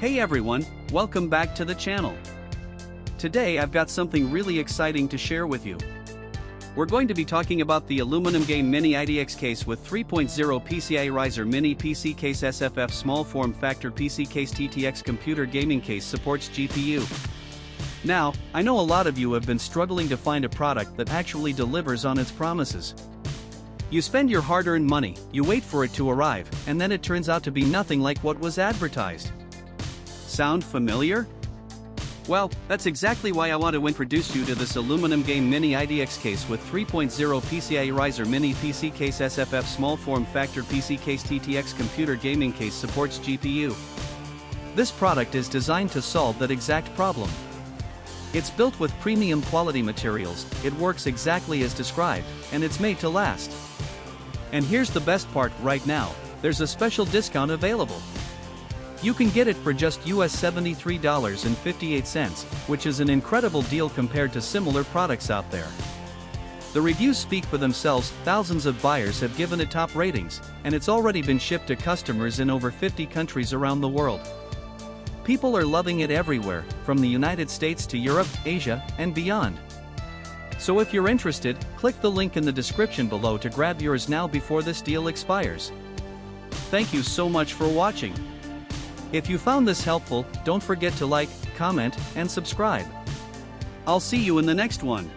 Hey everyone, welcome back to the channel. Today I've got something really exciting to share with you. We're going to be talking about the Aluminum Game Mini ITX case with 3.0 PCIe Riser Mini PC Case SFF Small Form Factor PC CaseTTX Computer Gaming Case supports GPU. Now, I know a lot of you have been struggling to find a product that actually delivers on its promises. You spend your hard-earned money, you wait for it to arrive, and then it turns out to be nothing like what was advertised. Sound familiar? Well, that's exactly why I want to introduce you to this Aluminum Game Mini ITX case with 3.0 PCIe Riser Mini PC Case SFF Small Form Factor PC CaseTTX Computer Gaming Case supports GPU. This product is designed to solve that exact problem. It's built with premium quality materials, it works exactly as described, and it's made to last. And here's the best part right now, there's a special discount available. You can get it for just US $73.58, which is an incredible deal compared to similar products out there. The reviews speak for themselves, thousands of buyers have given it top ratings, and it's already been shipped to customers in over 50 countries around the world. People are loving it everywhere, from the United States to Europe, Asia, and beyond. So if you're interested, click the link in the description below to grab yours now before this deal expires. Thank you so much for watching. If you found this helpful, don't forget to like, comment, and subscribe. I'll see you in the next one.